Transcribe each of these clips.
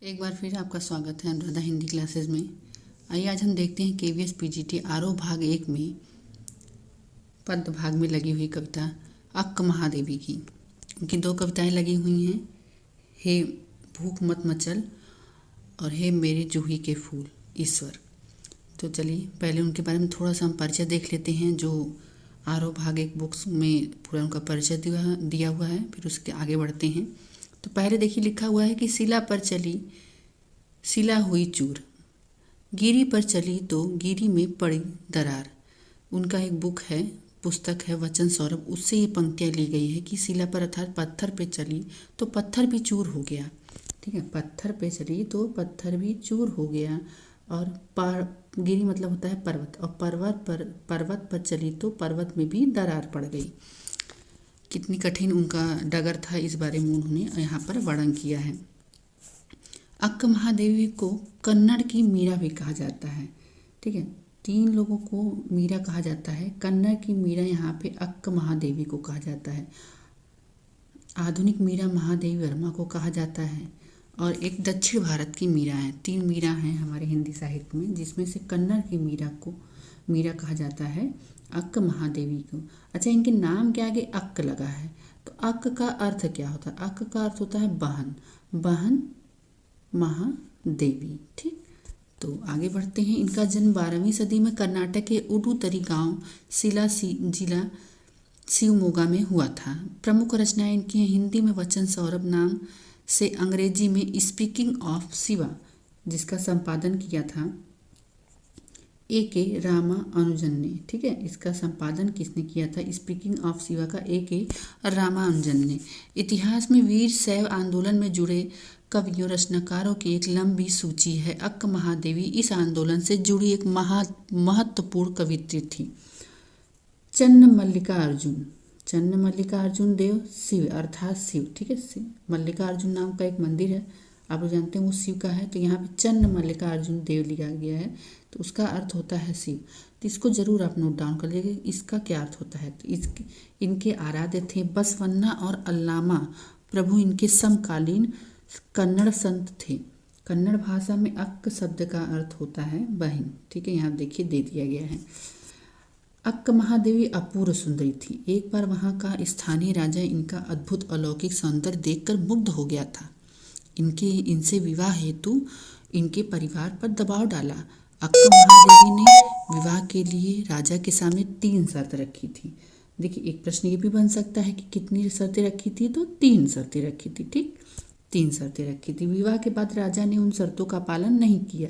एक बार फिर आपका स्वागत है अनुराधा हिंदी क्लासेस में। आइए आज हम देखते हैं केवीएस पीजीटी आरोह भाग 1 में पद्य भाग में लगी हुई कविता अक्क महादेवी की। उनकी दो कविताएं लगी हुई हैं, हे भूख मत मचल और हे मेरे जूही के फूल ईश्वर। तो चलिए पहले उनके बारे में थोड़ा सा हम परिचय देख लेते हैं। जो आरोह भाग 1 बुक्स में पूरा उनका परिचय दिया हुआ है, फिर उसके आगे बढ़ते हैं। तो पहले देखिए लिखा हुआ है कि शिला पर चली शिला हुई चूर, गिरी पर चली तो गिरी में पड़ी दरार। उनका एक बुक है, पुस्तक है वचन सौरभ, उससे ये पंक्तियाँ ली गई है कि शिला पर अर्थात पत्थर पे चली तो पत्थर भी चूर हो गया। ठीक है, पत्थर पे चली तो पत्थर भी चूर हो गया। और गिरी मतलब होता है पर्वत, और पर्वत पर चली तो पर्वत में भी दरार पड़ गई। कितनी कठिन उनका डगर था, इस बारे में उन्होंने यहाँ पर वर्णन किया है। अक्क महादेवी को कन्नड़ की मीरा भी कहा जाता है। ठीक है, 3 लोगों को मीरा कहा जाता है। कन्नड़ की मीरा यहाँ पे अक्क महादेवी को कहा जाता है। आधुनिक मीरा महादेवी वर्मा को कहा जाता है। और एक दक्षिण भारत की मीरा है। 3 मीरा हैं हमारे हिंदी साहित्य में, जिसमें से कन्नड़ की मीरा को मीरा कहा जाता है अक्क महादेवी को। अच्छा, इनके नाम के आगे अक्क लगा है, तो अक्क का अर्थ क्या होता है? अक्क का अर्थ होता है बहन, बहन महादेवी। ठीक, तो आगे बढ़ते हैं। इनका जन्म 12वीं सदी में कर्नाटक के उडुतरी गांव जिला शिवमोगा में हुआ था। प्रमुख रचनाएं इनकी हैं हिंदी में वचन सौरभ नाम से, अंग्रेजी में स्पीकिंग ऑफ शिवा, जिसका संपादन किया था A.K. रामानुजन ने। ठीक है, इसका संपादन किसने किया था? स्पीकिंग ऑफ शिवा का A.K. रामानुजन ने। इतिहास में वीर शैव आंदोलन में जुड़े कवियों रचनाकारों की एक लंबी सूची है। अक्क महादेवी इस आंदोलन से जुड़ी एक महत्वपूर्ण कवित्री थी। चन्न मल्लिकार्जुन देव शिव अर्थात शिव। ठीक है, मल्लिकार्जुन नाम का एक मंदिर है, आप लोग जानते हैं वो शिव का है, तो यहाँ पे चन्न मल्लिकार्जुन देव लिखा गया है, तो उसका अर्थ होता है शिव। तो इसको जरूर आप नोट डाउन कर लीजिए, इसका क्या अर्थ होता है। तो इनके आराध्य थे बसवन्ना और अल्लामा प्रभु, इनके समकालीन कन्नड़ संत थे। कन्नड़ भाषा में अक्क शब्द का अर्थ होता है बहन। ठीक है, यहाँ देखिए दे दिया गया है। अक्क महादेवी अपूर्व सुंदरी थी। एक बार वहाँ का स्थानीय राजा इनका अद्भुत अलौकिक सौंदर्य देखकर मुग्ध हो गया था। इनसे विवाह हेतु इनके परिवार पर दबाव डाला। अक्क महादेवी ने विवाह के लिए राजा के सामने 3 शर्त रखी थी। देखिए, एक प्रश्न ये भी बन सकता है कि कितनी शर्तें रखी थी, तो 3 शर्तें रखी थी। ठीक, 3 शर्तें रखी थी। विवाह के बाद राजा ने उन शर्तों का पालन नहीं किया,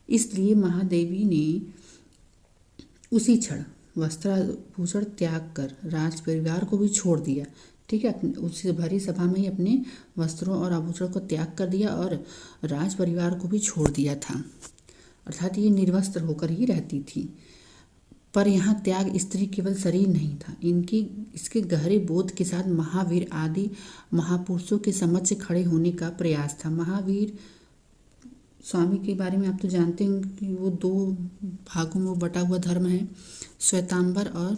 इसलिए महादेवी ने उसी क्षण वस्त्राभूषण त्याग कर राज परिवार को भी छोड़ दिया। ठीक है, उसी भरी सभा में ही अपने वस्त्रों और आभूषण को त्याग कर दिया और राज परिवार को भी छोड़ दिया था, अर्थात ये निर्वस्त्र होकर ही रहती थी। पर यहाँ त्याग स्त्री केवल शरीर नहीं था, इसके गहरे बोध के साथ महावीर आदि महापुरुषों के समक्ष खड़े होने का प्रयास था। महावीर स्वामी के बारे में आप तो जानते हैं कि वो 2 भागों में बटा हुआ धर्म है, श्वेतांबर और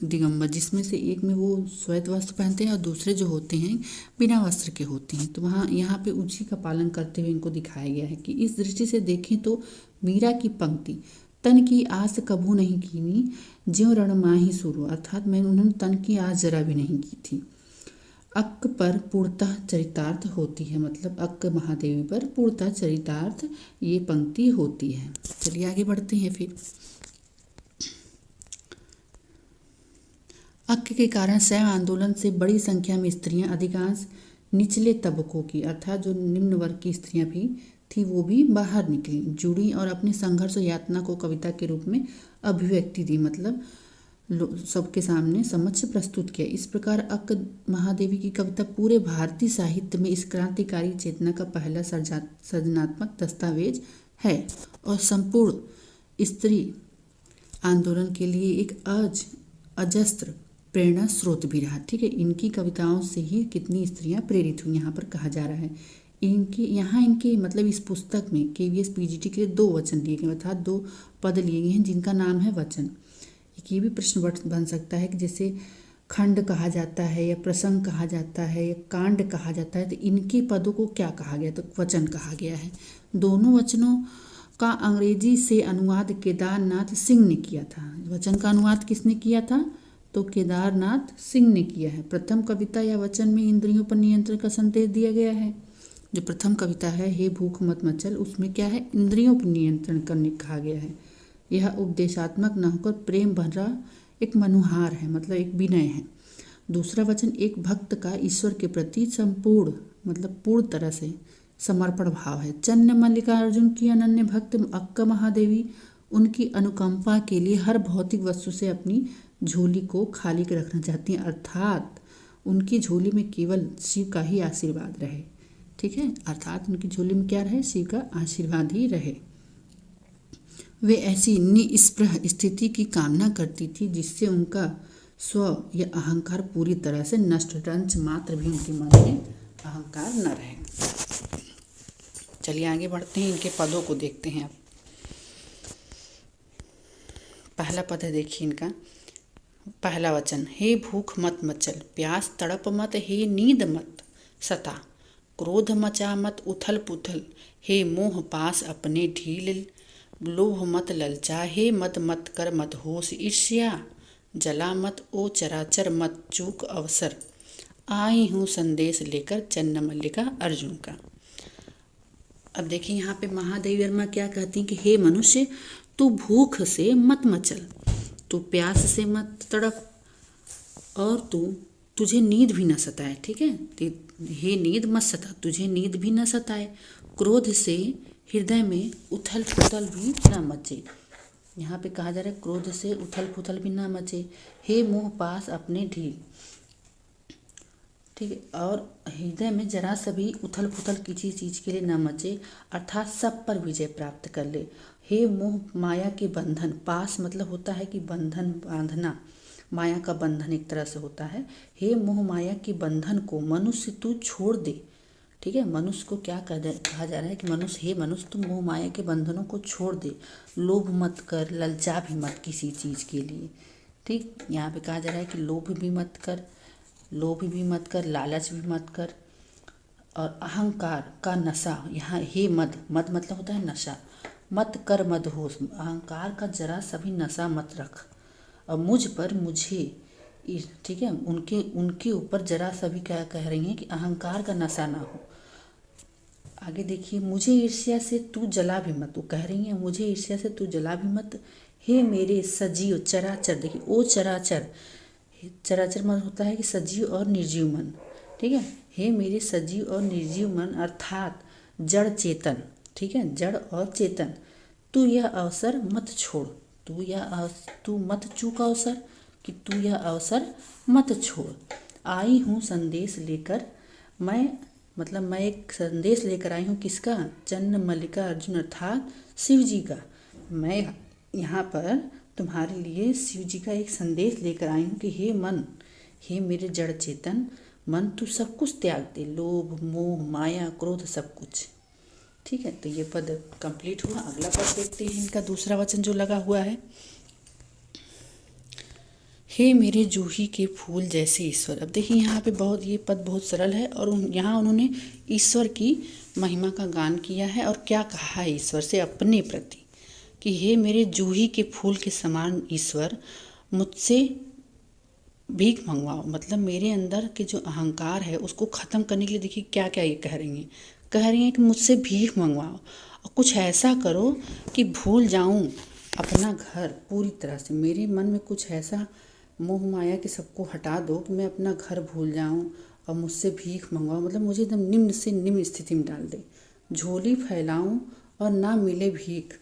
दिगंबर, जिसमें से एक में वो श्वेत वस्त्र पहनते हैं और दूसरे जो होते हैं बिना वस्त्र के होते हैं। तो वहाँ यहाँ पे उसी का पालन करते हुए इनको दिखाया गया है कि इस दृष्टि से देखें तो मीरा की पंक्ति तन की आस कभू नहीं कीनी ज्यों रण माही शुरू, अर्थात मैंने उन्होंने तन की आस जरा भी नहीं की थी। अक्क पर पूर्णतः चरितार्थ होती है, मतलब अक्क महादेवी पर पूर्णतः चरितार्थ ये पंक्ति होती है। चलिए आगे बढ़ते हैं। फिर अक्क के कारण शैव आंदोलन से बड़ी संख्या में स्त्रियां, अधिकांश निचले तबकों की अर्थात जो निम्न वर्ग की स्त्रियां भी थी, वो भी बाहर निकली, जुड़ी और अपने संघर्ष यातना को कविता के रूप में अभिव्यक्ति दी, मतलब सबके सामने समक्ष प्रस्तुत किया। इस प्रकार अक्क महादेवी की कविता पूरे भारतीय साहित्य में इस क्रांतिकारी चेतना का पहला सृजनात्मक दस्तावेज है और संपूर्ण स्त्री आंदोलन के लिए एक अजस्त्र प्रेरणा स्रोत भी रहा। ठीक है, इनकी कविताओं से ही कितनी स्त्रियां प्रेरित हुई, यहाँ पर कहा जा रहा है। इनके मतलब इस पुस्तक में केवीएस पीजीटी के लिए 2 वचन दिए गए, अर्थात 2 पद लिए गए हैं जिनका नाम है वचन। एक ये भी प्रश्न बन सकता है कि जैसे खंड कहा जाता है या प्रसंग कहा जाता है या कांड कहा जाता है, तो इनके पदों को क्या कहा गया? तो वचन कहा गया है। दोनों वचनों का अंग्रेजी से अनुवाद केदारनाथ सिंह ने किया था। वचन का अनुवाद किसने किया था? तो केदारनाथ सिंह ने किया है। प्रथम कविता या वचन में इंद्रियों पर नियंत्रण का संदेश दिया गया है। जो प्रथम कविता है हे भूख मत मचल, उसमें क्या है? इंद्रियों पर नियंत्रण करने कहा गया है। यह उपदेशात्मक न होकर प्रेम भरा एक मनुहार है, मतलब एक विनय है। दूसरा वचन एक भक्त का ईश्वर के प्रति संपूर्ण मतलब पूर्ण तरह से समर्पण भाव है। चन्न मल्लिकार्जुन की अनन्य भक्त अक्का महादेवी उनकी अनुकंपा के लिए हर भौतिक वस्तु से अपनी झोली को खाली कर रखना चाहती हैं, अर्थात उनकी झोली में केवल शिव का ही आशीर्वाद रहे। ठीक है, अर्थात उनकी झोली में क्या रहे? शिव का आशीर्वाद ही रहे। वे ऐसी निस्पृह स्थिति की कामना करती थी जिससे उनका स्व या अहंकार पूरी तरह से नष्ट, रंच मात्र भी उनके मन में अहंकार न रहे। चलिए आगे बढ़ते हैं, इनके पदों को देखते हैं अब। पहला पद है, देखिए इनका पहला वचन, हे भूख मत मचल, प्यास तड़प मत, हे नींद मत सता, क्रोध मचा मत उथल पुथल, हे मोह पास अपने ढील, लोभ मत ललचा, हे मद मत कर मत होश, ईर्ष्या जला मत, ओ चराचर मत चूक अवसर, आई हूँ संदेश लेकर चन्न मल्लिका अर्जुन का। अब देखिए यहाँ पे महादेवी वर्मा क्या कहती हैं कि हे मनुष्य, तू भूख से मत मचल, तू प्यास से मत तड़प, और तुझे नींद भी न सताए। ठीक है, हे नींद मत सता, तुझे नींद भी न सताए, क्रोध से हृदय में उथल पुथल भी न मचे। यहाँ पे कहा जा रहा है क्रोध से उथल पुथल भी ना मचे, हे मोह पास अपने ढील। ठीक है, और हृदय में जरा सा भी उथल पुथल किसी चीज़ के लिए ना मचे, अर्थात सब पर विजय प्राप्त कर ले। हे मोह माया के बंधन, पास मतलब होता है कि बंधन बांधना, माया का बंधन एक तरह से होता है। हे मोह माया के बंधन को मनुष्य तू छोड़ दे। ठीक है, मनुष्य को क्या कहा जा रहा है कि मनुष्य, हे मनुष्य तू मोह माया के बंधनों को छोड़ दे, लोभ मत कर, ललचा भी मत किसी चीज़ के लिए। ठीक, यहाँ पे कहा जा रहा है कि लोभ भी मत कर, लालच भी मत कर, और अहंकार का नशा, यहाँ हे मद मतलब होता है नशा, मत कर मद होश, अहंकार का जरा सा भी नशा मत रख, और मुझे ठीक है, उनके ऊपर जरा सा भी क्या कह रही हैं कि अहंकार का नशा ना हो। आगे देखिए, मुझे ईर्ष्या से तू जला भी मत, वो कह रही हैं मुझे ईर्ष्या से तू जला भी मत, हे मेरे सजीव चराचर, देखिए ओ चराचर मन होता है कि सजीव और निर्जीव मन। ठीक है, हे मेरे सजीव और निर्जीव मन अर्थात जड़ चेतन, ठीक है, जड़ और चेतन, तू यह अवसर मत छोड़, तू मत चूक अवसर, कि तू यह अवसर मत छोड़। आई हूँ संदेश लेकर, मैं एक संदेश लेकर आई हूँ, किसका? चन्न मल्लिका अर्जुन अर्थात शिव जी का। मैं यहाँ पर तुम्हारे लिए शिव जी का एक संदेश लेकर आई हूँ कि हे मन, हे मेरे जड़ चेतन मन, तू सब कुछ त्याग दे, लोभ मोह माया क्रोध सब कुछ। ठीक है, तो ये पद कंप्लीट हुआ। अगला पद देखते हैं, इनका दूसरा वचन जो लगा हुआ है, हे मेरे जूही के फूल जैसे ईश्वर। अब देखिए यहाँ पे ये पद बहुत सरल है, और यहाँ उन्होंने ईश्वर की महिमा का गान किया है, और क्या कहा है ईश्वर से अपने प्रति कि हे मेरे जूही के फूल के समान ईश्वर, मुझसे भीख मंगवाओ, मतलब मेरे अंदर के जो अहंकार है उसको ख़त्म करने के लिए देखिए क्या क्या ये कह रही हैं कि मुझसे भीख मंगवाओ, और कुछ ऐसा करो कि भूल जाऊं अपना घर पूरी तरह से, मेरे मन में कुछ ऐसा मोह माया के सबको हटा दो कि मैं अपना घर भूल जाऊं, और मुझसे भीख मंगवाओ, मतलब मुझे एकदम निम्न से निम्न स्थिति में डाल दे, झोली फैलाऊं और ना मिले भीख।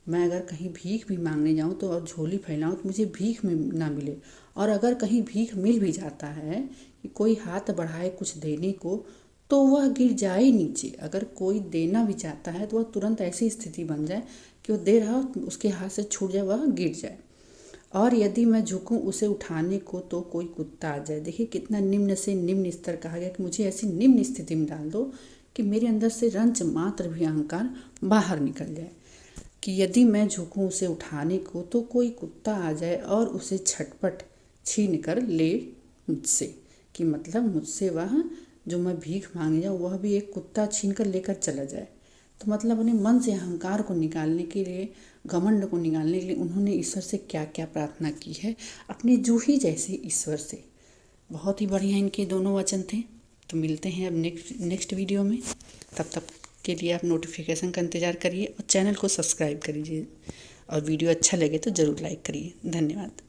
मैं अगर कहीं भीख भी मांगने जाऊं तो और झोली फैलाऊं तो मुझे भीख में ना मिले, और अगर कहीं भीख मिल भी जाता है कि कोई हाथ बढ़ाए कुछ देने को, तो वह गिर जाए नीचे। अगर कोई देना भी चाहता है तो वह तुरंत ऐसी स्थिति बन जाए कि वो दे रहा हो उसके हाथ से छूट जाए, वह गिर जाए, और यदि मैं झुकूं उसे उठाने को तो कोई कुत्ता आ जाए। देखिए कितना निम्न से निम्न स्तर कहा गया कि मुझे ऐसी निम्न स्थिति में डाल दो कि मेरे अंदर से रंच मात्र भी अहंकार बाहर निकल जाए, कि यदि मैं झुकूं उसे उठाने को तो कोई कुत्ता आ जाए और उसे झटपट छीन कर ले मुझसे, कि मतलब मुझसे वह जो मैं भीख मांग जाऊँ वह भी एक कुत्ता छीन कर लेकर चला जाए। तो मतलब अपने मन से अहंकार को निकालने के लिए, घमंड को निकालने के लिए उन्होंने ईश्वर से क्या क्या प्रार्थना की है, अपने जूही जैसे ईश्वर से। बहुत ही बढ़िया इनके दोनों वचन थे। तो मिलते हैं अब नेक्स्ट वीडियो में। तब तक के लिए आप नोटिफिकेशन का इंतज़ार करिए और चैनल को सब्सक्राइब करिए, और वीडियो अच्छा लगे तो ज़रूर लाइक करिए। धन्यवाद।